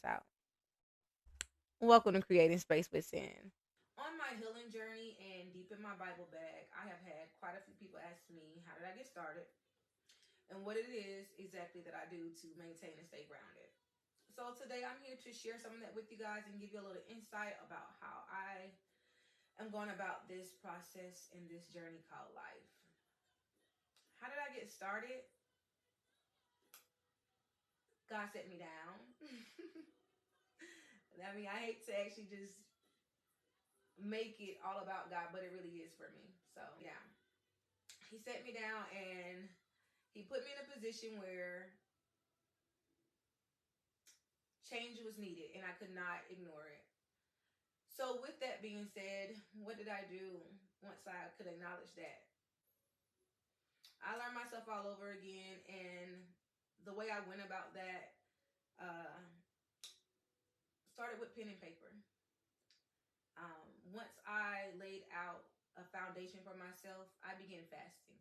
out. Welcome to Creating Space with Sin. On my healing journey and deep in my Bible bag, I have had quite a few people ask me, how did I get started? And what it is exactly that I do to maintain and stay grounded. So today I'm here to share some of that with you guys and give you a little insight about how I am going about this process in this journey called life. How did I get started? God set me down. I mean, I hate to actually just make it all about God, but it really is for me. So, yeah. He set me down and he put me in a position where change was needed and I could not ignore it. So, with that being said, what did I do once I could acknowledge that? I learned myself all over again, and the way I went about that uh, started with pen and paper. Once I laid out a foundation for myself, I began fasting.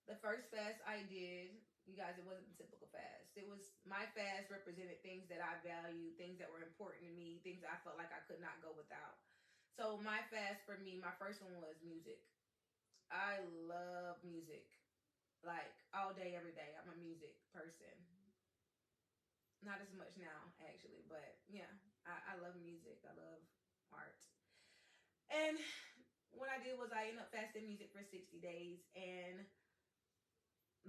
The first fast I did, you guys, it wasn't a typical fast. It was my fast represented things that I valued, things that were important to me, things I felt like I could not go without. So my fast for me, my first one was music. I love music. Like all day, every day. I'm a music person. Not as much now, actually, but yeah, I love music. I love art. And what I did was I ended up fasting music for 60 days, and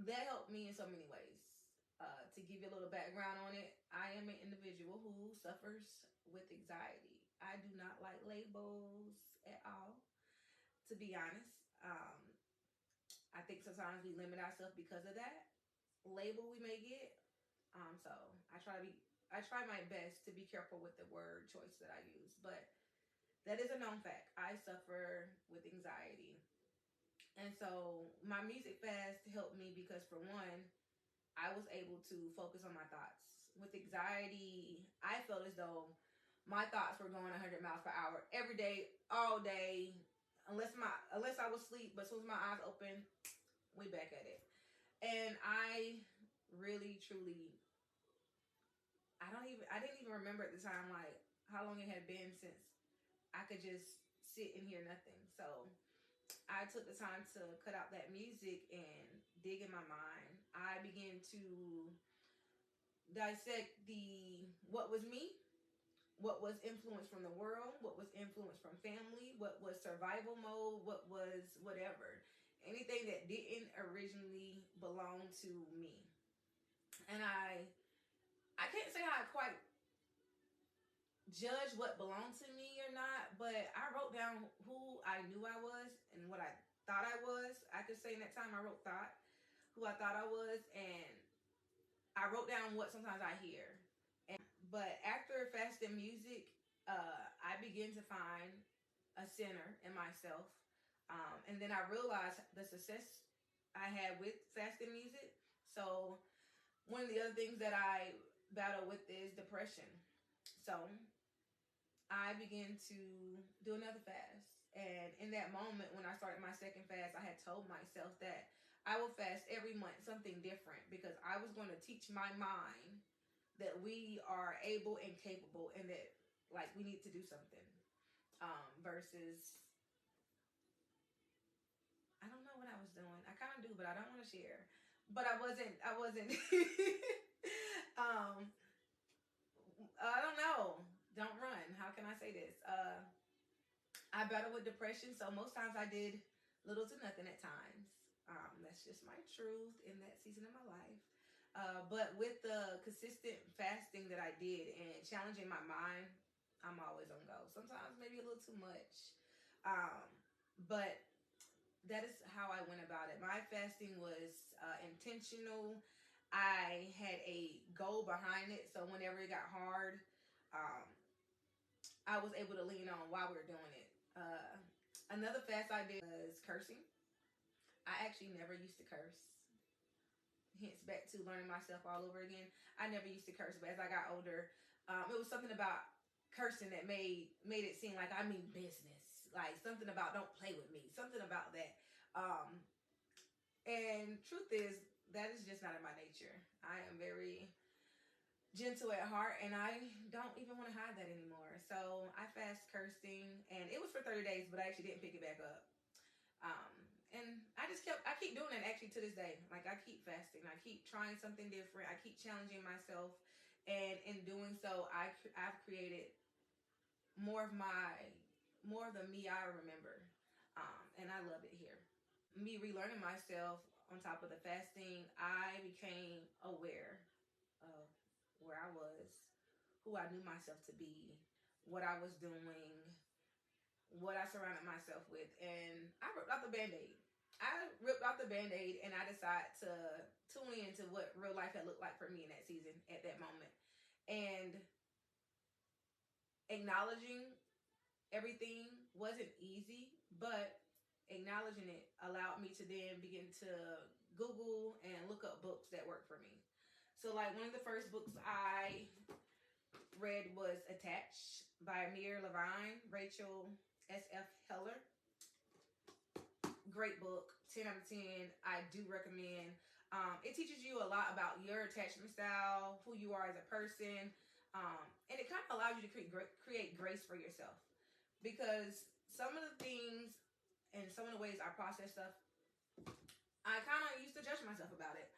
that helped me in so many ways. To give you a little background on it, I am an individual who suffers with anxiety. I do not like labels at all, to be honest. I think sometimes we limit ourselves because of that label we may get. So I try my best to be careful with the word choice that I use, but that is a known fact. I suffer with anxiety. And so my music fast helped me because, for one, I was able to focus on my thoughts. With anxiety, I felt as though my thoughts were going 100 miles per hour every day, all day, unless I was asleep. But as soon as my eyes open, we back at it. And I really, truly, I didn't even remember at the time like how long it had been since I could just sit and hear nothing. So I took the time to cut out that music and dig in my mind. I began to dissect the what was me, what was influence from the world, what was influence from family, what was survival mode, what was whatever. Anything that didn't originally belong to me. And I can't say I quite judge what belonged to me or not, but I wrote down who I knew I was and what I thought I was. I could say in that time I wrote thought, who I thought I was, and I wrote down what sometimes I hear. But after fasting music, I began to find a center in myself. And then I realized the success I had with fasting music. So one of the other things that I battle with is depression. So I began to do another fast. And in that moment, when I started my second fast, I had told myself that I will fast every month, something different, because I was going to teach my mind that we are able and capable and that, like, we need to do something. Versus, I don't know what I was doing. I kind of do, but I don't want to share. But I wasn't, um, I don't know. Don't run. How can I say this? I battle with depression, so most times I did little to nothing at times. That's just my truth in that season of my life. But with the consistent fasting that I did and challenging my mind, I'm always on go. Sometimes maybe a little too much. Um, but that is how I went about it. My fasting was intentional. I had a goal behind it. So whenever it got hard, um, I was able to lean on while we were doing it. Another fast I did was cursing. I actually never used to curse. Hence back to learning myself all over again. I never used to curse, but as I got older, it was something about cursing that made it seem like I mean business. Like something about don't play with me. Something about that. Um, and truth is that is just not in my nature. I am very gentle at heart, and I don't even want to hide that anymore. So I fast cursing, and it was for 30 days, but I actually didn't pick it back up. Um, and I keep doing it actually to this day. Like, I keep fasting, I keep trying something different, I keep challenging myself, and in doing so, I've created more of the me I remember, and I love it here. Me relearning myself on top of the fasting, I became aware of where I was, who I knew myself to be, what I was doing, what I surrounded myself with, and I ripped out the band-aid. I ripped out the band-aid and I decided to tune into what real life had looked like for me in that season, at that moment. And acknowledging everything wasn't easy, but acknowledging it allowed me to then begin to Google and look up books that worked for me. So, like, one of the first books I read was Attached by Amir Levine, Rachel S.F. Heller. Great book, 10 out of 10. I do recommend. It teaches you a lot about your attachment style, who you are as a person, and it kind of allows you to create grace for yourself. Because some of the things and some of the ways I process stuff, I kind of used to judge myself about it.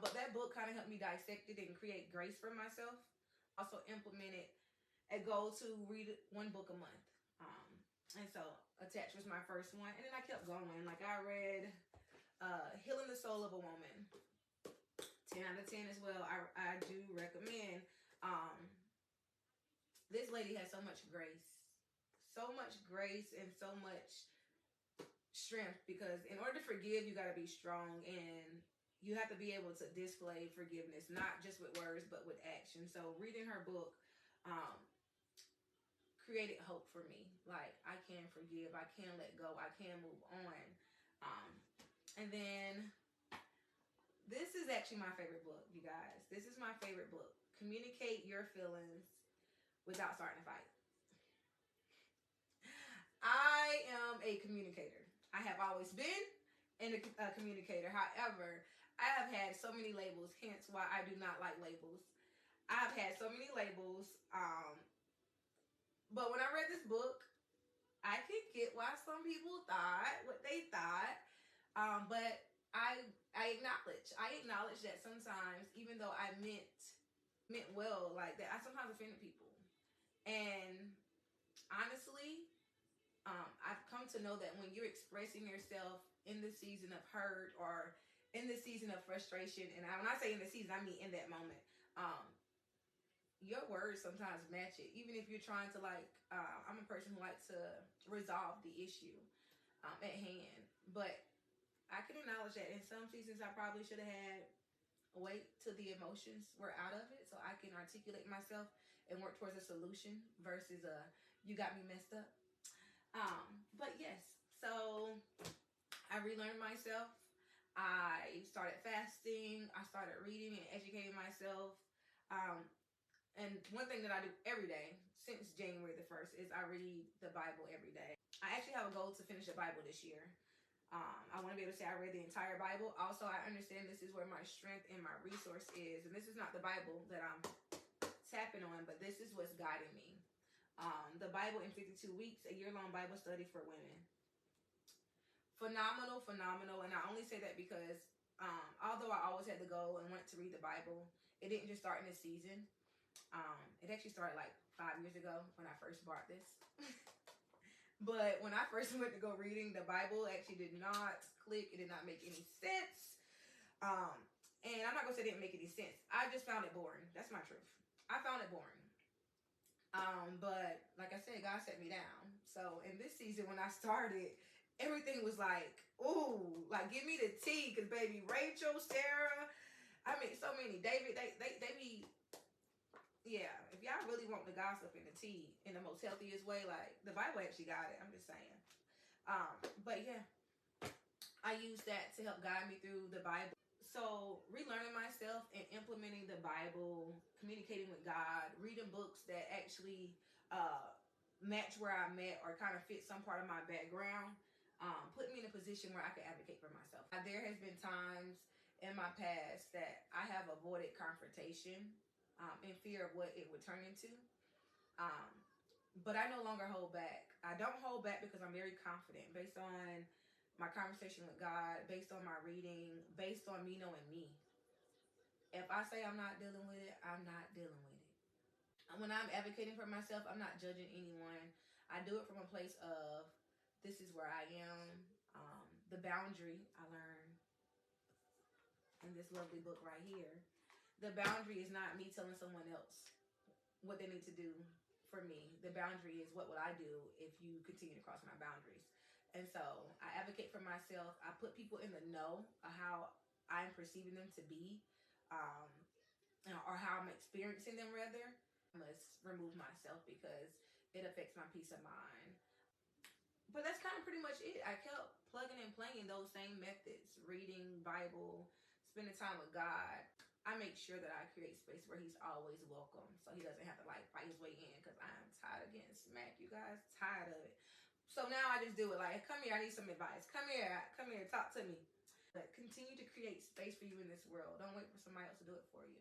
But that book kind of helped me dissect it and create grace for myself. Also implemented a goal to read one book a month. And so Attached was my first one. And then I kept going. Like, I read Healing the Soul of a Woman. 10 out of 10 as well. I do recommend. This lady has so much grace. So much grace and so much strength, because in order to forgive, you got to be strong, and you have to be able to display forgiveness, not just with words but with action. So reading her book created hope for me. Like, I can forgive, I can let go, I can move on. And then this is actually my favorite book, you guys. This is my favorite book. Communicate Your Feelings Without Starting a Fight. I am a communicator. I have always been a communicator. However, I have had so many labels, hence why I do not like labels. I've had so many labels. But when I read this book, I could get why some people thought what they thought. But I acknowledge that sometimes, even though I meant well, like that, I sometimes offended people. And honestly, I've come to know that when you're expressing yourself in the season of hurt or in the season of frustration, and when I say in the season, I mean in that moment, your words sometimes match it. Even if you're trying to, like, I'm a person who likes to resolve the issue at hand. But I can acknowledge that in some seasons I probably should have had wait till the emotions were out of it so I can articulate myself and work towards a solution versus you got me messed up. But yes, so I relearned myself. I started fasting. I started reading and educating myself. And one thing that I do every day since January the 1st is I read the Bible every day. I actually have a goal to finish the Bible this year. I want to be able to say I read the entire Bible. Also, I understand this is where my strength and my resource is. And this is not the Bible that I'm tapping on, but this is what's guiding me. The Bible in 52 weeks, a year-long Bible study for women. Phenomenal. And I only say that because although I always had the goal and wanted to read the Bible, it didn't just start in this season. It actually started like 5 years ago when I first bought this. But when I first went to go reading, the Bible actually did not click. It did not make any sense. And I'm not going to say it didn't make any sense. I just found it boring. That's my truth. I found it boring. But like I said, God set me down. So in this season, when I started, everything was like, ooh, like, give me the tea. Because baby, Rachel, Sarah, I mean, so many. David, they be... Yeah, if y'all really want the gossip and the tea in the most healthiest way, like, the Bible actually got it. I'm just saying. But yeah, I use that to help guide me through the Bible. So relearning myself and implementing the Bible, communicating with God, reading books that actually match where I'm at or kind of fit some part of my background, put me in a position where I can advocate for myself. There has been times in my past that I have avoided confrontation. in fear of what it would turn into. But I no longer hold back. I don't hold back because I'm very confident based on my conversation with God, based on my reading, based on me knowing me. If I say I'm not dealing with it, I'm not dealing with it. When I'm advocating for myself, I'm not judging anyone. I do it from a place of this is where I am. The boundary I learned in this lovely book right here. The boundary is not me telling someone else what they need to do for me. The boundary is what would I do if you continue to cross my boundaries. And so I advocate for myself. I put people in the know of how I'm perceiving them to be, or how I'm experiencing them rather. I must remove myself because it affects my peace of mind. But that's kind of pretty much it. I kept plugging and playing those same methods, reading Bible, spending time with God. I make sure that I create space where he's always welcome, so he doesn't have to like fight his way in, because I'm tired of getting smacked, you guys. Tired of it. So now I just do it like, come here, I need some advice. Come here, talk to me. But continue to create space for you in this world. Don't wait for somebody else to do it for you.